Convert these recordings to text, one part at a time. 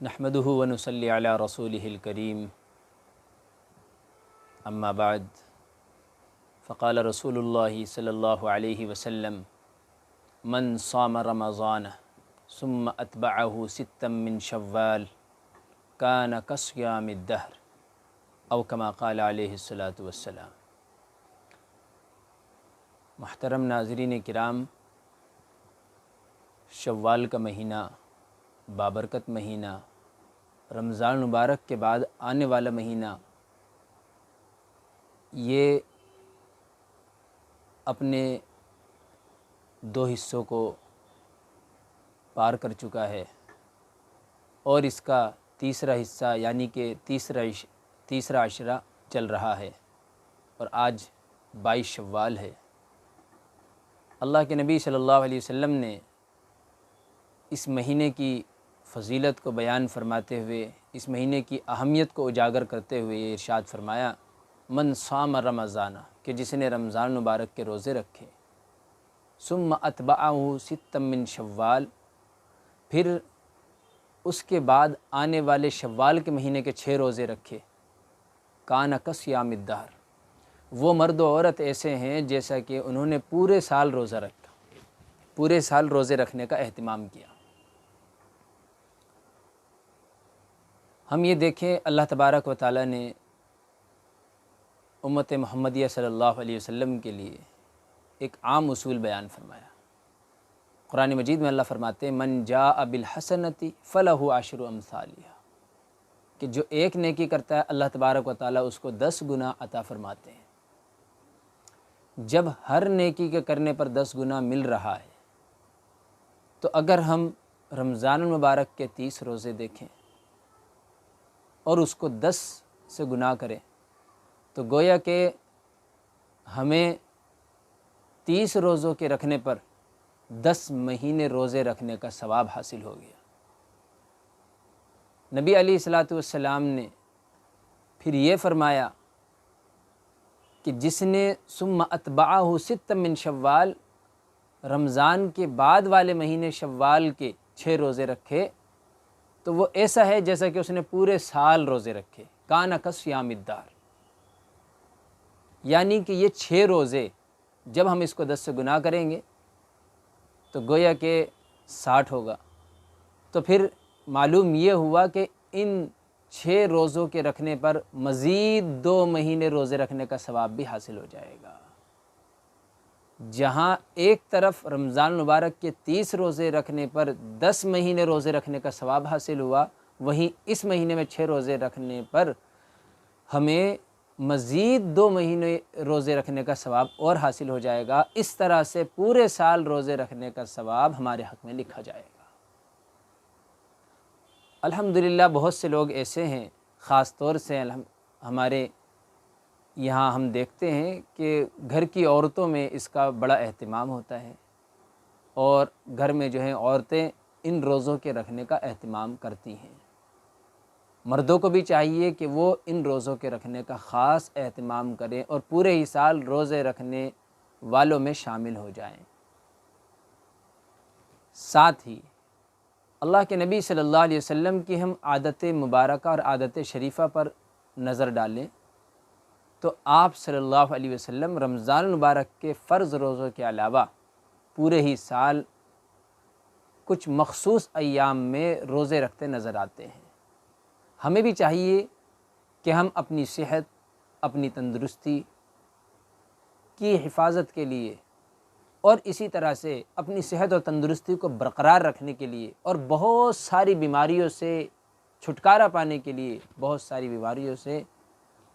نحمده ونصلي على رسوله الكريم اما بعد فقال رسول الله صلی اللہ علیہ وسلم من صام رمضان ثم اتبعه ستا من شوال كان كصيام الدهر او كما قال علیہ الصلاۃ والسلام۔ محترم ناظرین کرام، شوال کا مہینہ، بابرکت مہینہ، رمضان مبارک کے بعد آنے والا مہینہ، یہ اپنے دو حصوں کو پار کر چکا ہے اور اس کا تیسرا حصہ یعنی کہ تیسرا عشرہ چل رہا ہے اور آج 22 شوال ہے۔ اللہ کے نبی صلی اللہ علیہ وسلم نے اس مہینے کی فضیلت کو بیان فرماتے ہوئے، اس مہینے کی اہمیت کو اجاگر کرتے ہوئے یہ ارشاد فرمایا، من صام رمضان، کہ جس نے رمضان مبارک کے روزے رکھے، ثم اتبعہ ستا من شوال، پھر اس کے بعد آنے والے شوال کے مہینے کے 6 روزے رکھے، کان کصیام الدہر، وہ مرد و عورت ایسے ہیں جیسا کہ انہوں نے پورے سال روزہ رکھا، پورے سال روزے رکھنے کا اہتمام کیا۔ ہم یہ دیکھیں، اللہ تبارک و تعالیٰ نے امت محمدیہ صلی اللہ علیہ وسلم کے لیے ایک عام اصول بیان فرمایا۔ قرآن مجید میں اللہ فرماتے ہیں، من جاء بالحسنۃ فلہ عشر امثالہا، کہ جو ایک نیکی کرتا ہے اللہ تبارک و تعالیٰ اس کو 10 گنا عطا فرماتے ہیں۔ جب ہر نیکی کے کرنے پر 10 گنا مل رہا ہے، تو اگر ہم رمضان المبارک کے 30 روزے دیکھیں اور اس کو 10 سے گنا کریں تو گویا کہ ہمیں 30 روزوں کے رکھنے پر 10 مہینے روزے رکھنے کا ثواب حاصل ہو گیا۔ نبی علیہ الصلاۃ والسلام نے پھر یہ فرمایا کہ جس نے ثم اتبعہ ستا من شوال، رمضان کے بعد والے مہینے شوال کے 6 روزے رکھے تو وہ ایسا ہے جیسا کہ اس نے پورے سال روزے رکھے، کان کصیام الدہر، یعنی کہ یہ 6 روزے جب ہم اس کو 10 سے گنا کریں گے تو گویا کہ 60 ہوگا۔ تو پھر معلوم یہ ہوا کہ ان 6 روزوں کے رکھنے پر مزید 2 مہینے روزے رکھنے کا ثواب بھی حاصل ہو جائے گا۔ جہاں ایک طرف رمضان مبارک کے 30 روزے رکھنے پر 10 مہینے روزے رکھنے کا ثواب حاصل ہوا، وہیں اس مہینے میں 6 روزے رکھنے پر ہمیں مزید 2 مہینے روزے رکھنے کا ثواب اور حاصل ہو جائے گا۔ اس طرح سے پورے سال روزے رکھنے کا ثواب ہمارے حق میں لکھا جائے گا۔ الحمدللہ بہت سے لوگ ایسے ہیں، خاص طور سے ہمارے یہاں ہم دیکھتے ہیں کہ گھر کی عورتوں میں اس کا بڑا اہتمام ہوتا ہے اور گھر میں جو ہیں عورتیں ان روزوں کے رکھنے کا اہتمام کرتی ہیں۔ مردوں کو بھی چاہیے کہ وہ ان روزوں کے رکھنے کا خاص اہتمام کریں اور پورے ہی سال روزے رکھنے والوں میں شامل ہو جائیں۔ ساتھ ہی اللہ کے نبی صلی اللہ علیہ وسلم کی ہم عادت مبارکہ اور عادت شریفہ پر نظر ڈالیں تو آپ صلی اللہ علیہ وسلم رمضان المبارک کے فرض روزوں کے علاوہ پورے ہی سال کچھ مخصوص ایام میں روزے رکھتے نظر آتے ہیں۔ ہمیں بھی چاہیے کہ ہم اپنی صحت، اپنی تندرستی کی حفاظت کے لیے اور اسی طرح سے اپنی صحت اور تندرستی کو برقرار رکھنے کے لیے اور بہت ساری بیماریوں سے چھٹکارا پانے کے لیے، بہت ساری بیماریوں سے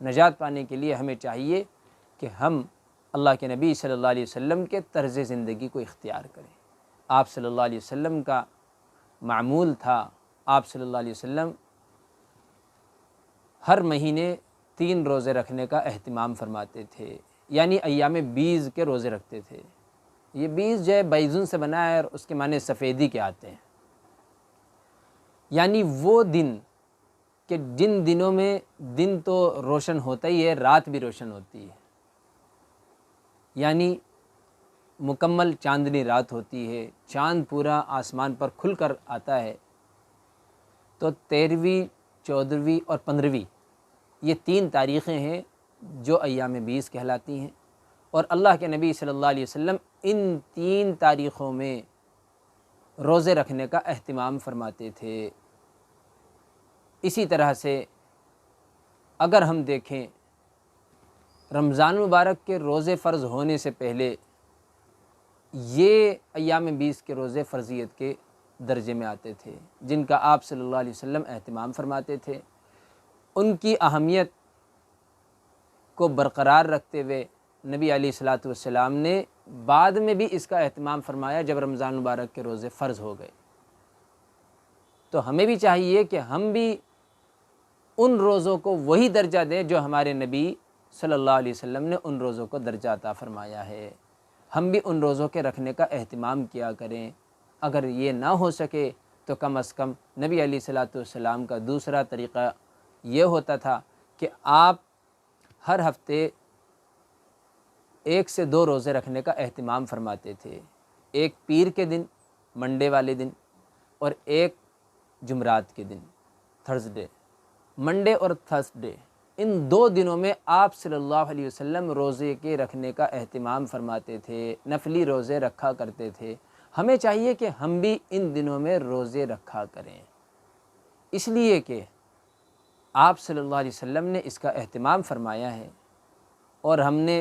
نجات پانے کے لیے ہمیں چاہیے کہ ہم اللہ کے نبی صلی اللہ علیہ وسلم کے طرز زندگی کو اختیار کریں۔ آپ صلی اللہ علیہ وسلم کا معمول تھا، آپ صلی اللہ علیہ وسلم ہر مہینے 3 روزے رکھنے کا اہتمام فرماتے تھے، یعنی ایام بیض کے روزے رکھتے تھے۔ یہ بیض جو ہے بیضن سے بنا ہے اور اس کے معنی سفیدی کے آتے ہیں، یعنی وہ دن کہ جن دنوں میں دن تو روشن ہوتا ہی ہے، رات بھی روشن ہوتی ہے، یعنی مکمل چاندنی رات ہوتی ہے، چاند پورا آسمان پر کھل کر آتا ہے، تو 13ویں، 14ویں اور 15ویں یہ 3 تاریخیں ہیں جو ایام بیس کہلاتی ہیں، اور اللہ کے نبی صلی اللہ علیہ وسلم ان 3 تاریخوں میں روزے رکھنے کا اہتمام فرماتے تھے۔ اسی طرح سے اگر ہم دیکھیں رمضان مبارک کے روزے فرض ہونے سے پہلے یہ ایام بیس کے روزے فرضیت کے درجے میں آتے تھے، جن کا آپ صلی اللہ علیہ وسلم اہتمام فرماتے تھے۔ ان کی اہمیت کو برقرار رکھتے ہوئے نبی علیہ الصلاۃ والسلام نے بعد میں بھی اس کا اہتمام فرمایا جب رمضان مبارک کے روزے فرض ہو گئے۔ تو ہمیں بھی چاہیے کہ ہم بھی ان روزوں کو وہی درجہ دیں جو ہمارے نبی صلی اللہ علیہ وسلم نے ان روزوں کو درجہ عطا فرمایا ہے۔ ہم بھی ان روزوں کے رکھنے کا اہتمام کیا کریں۔ اگر یہ نہ ہو سکے تو کم از کم نبی علیہ الصلاۃ والسلام کا دوسرا طریقہ یہ ہوتا تھا کہ آپ ہر ہفتے 1 سے 2 روزے رکھنے کا اہتمام فرماتے تھے، ایک پیر کے دن، منڈے والے دن، اور ایک جمعرات کے دن، تھرسڈے۔ منڈے اور تھرسڈے ان 2 دنوں میں آپ صلی اللہ علیہ وسلم روزے کے رکھنے کا اہتمام فرماتے تھے، نفلی روزے رکھا کرتے تھے۔ ہمیں چاہیے کہ ہم بھی ان دنوں میں روزے رکھا کریں، اس لیے کہ آپ صلی اللہ علیہ وسلم نے اس کا اہتمام فرمایا ہے، اور ہم نے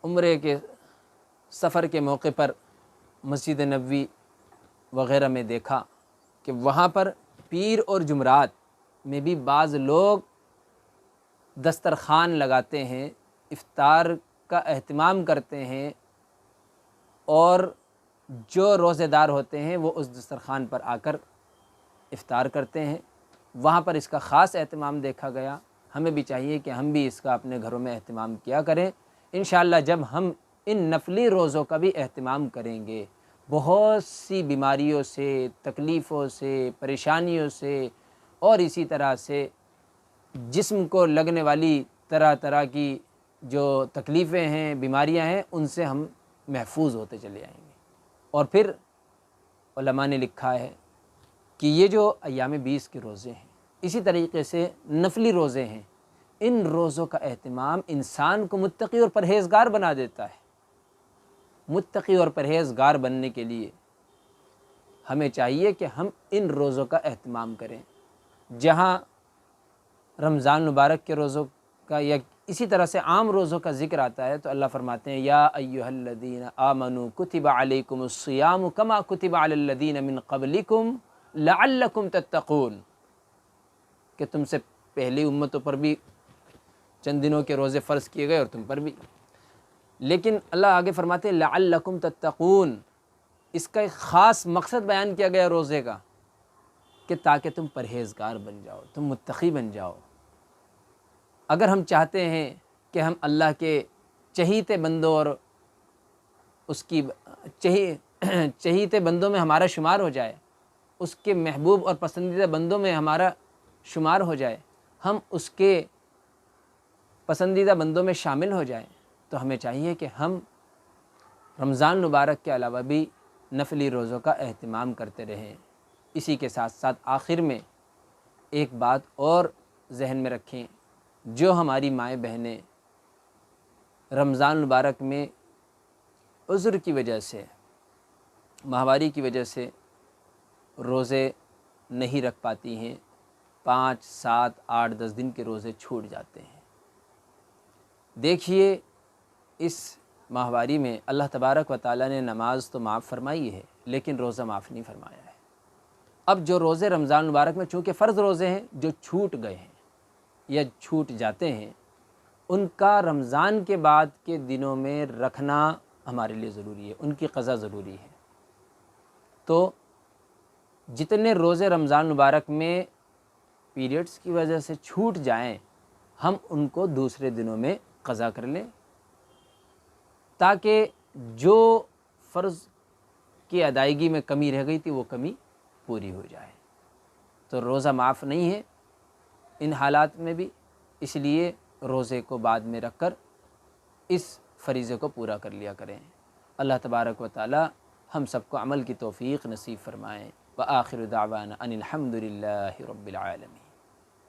عمرے کے سفر کے موقع پر مسجد نبوی وغیرہ میں دیکھا کہ وہاں پر پیر اور جمعرات میں بھی بعض لوگ دسترخوان لگاتے ہیں، افطار کا اہتمام کرتے ہیں، اور جو روزے دار ہوتے ہیں وہ اس دسترخوان پر آ کر افطار کرتے ہیں۔ وہاں پر اس کا خاص اہتمام دیکھا گیا۔ ہمیں بھی چاہیے کہ ہم بھی اس کا اپنے گھروں میں اہتمام کیا کریں۔ انشاءاللہ جب ہم ان نفلی روزوں کا بھی اہتمام کریں گے، بہت سی بیماریوں سے، تکلیفوں سے، پریشانیوں سے، اور اسی طرح سے جسم کو لگنے والی طرح طرح کی جو تکلیفیں ہیں، بیماریاں ہیں، ان سے ہم محفوظ ہوتے چلے آئیں گے۔ اور پھر علماء نے لکھا ہے کہ یہ جو ایام بیس کے روزے ہیں، اسی طریقے سے نفلی روزے ہیں، ان روزوں کا اہتمام انسان کو متقی اور پرہیزگار بنا دیتا ہے۔ متقی اور پرہیزگار بننے کے لیے ہمیں چاہیے کہ ہم ان روزوں کا اہتمام کریں۔ جہاں رمضان مبارک کے روزوں کا یا اسی طرح سے عام روزوں کا ذکر آتا ہے تو اللہ فرماتے ہیں یا ایھا الذین آمنوا کتب علیکم الصیام کما کتب علی الذین من قبلکم لعلکم تتقون، کہ تم سے پہلی امتوں پر بھی چند دنوں کے روزے فرض کیے گئے اور تم پر بھی، لیکن اللہ آگے فرماتے ہیں لعلکم تتقون، اس کا ایک خاص مقصد بیان کیا گیا روزے کا کہ تاکہ تم پرہیزگار بن جاؤ، تم متقی بن جاؤ۔ اگر ہم چاہتے ہیں کہ ہم اللہ کے چہیتے بندوں اور اس کی چہیتے بندوں میں ہمارا شمار ہو جائے، اس کے محبوب اور پسندیدہ بندوں میں ہمارا شمار ہو جائے، ہم اس کے پسندیدہ بندوں میں شامل ہو جائیں، تو ہمیں چاہیے کہ ہم رمضان مبارک کے علاوہ بھی نفلی روزوں کا اہتمام کرتے رہیں۔ اسی کے ساتھ ساتھ آخر میں ایک بات اور ذہن میں رکھیں، جو ہماری مائیں بہنیں رمضان مبارک میں عذر کی وجہ سے، ماہواری کی وجہ سے روزے نہیں رکھ پاتی ہیں، 5، 7، 8، 10 دن کے روزے چھوٹ جاتے ہیں۔ دیکھیے اس ماہواری میں اللہ تبارک و تعالیٰ نے نماز تو معاف فرمائی ہے لیکن روزہ معاف نہیں فرمایا ہے۔ اب جو روزے رمضان مبارک میں چونکہ فرض روزے ہیں جو چھوٹ گئے ہیں یا چھوٹ جاتے ہیں، ان کا رمضان کے بعد کے دنوں میں رکھنا ہمارے لیے ضروری ہے، ان کی قضا ضروری ہے۔ تو جتنے روزے رمضان مبارک میں پیریڈز کی وجہ سے چھوٹ جائیں، ہم ان کو دوسرے دنوں میں قضا کر لیں، تاکہ جو فرض کی ادائیگی میں کمی رہ گئی تھی وہ کمی پوری ہو جائے۔ تو روزہ معاف نہیں ہے ان حالات میں بھی، اس لیے روزے کو بعد میں رکھ کر اس فریضے کو پورا کر لیا کریں۔ اللہ تبارک و تعالی ہم سب کو عمل کی توفیق نصیب فرمائیں۔ وآخر دعوانا ان الحمد للہ رب العالمین۔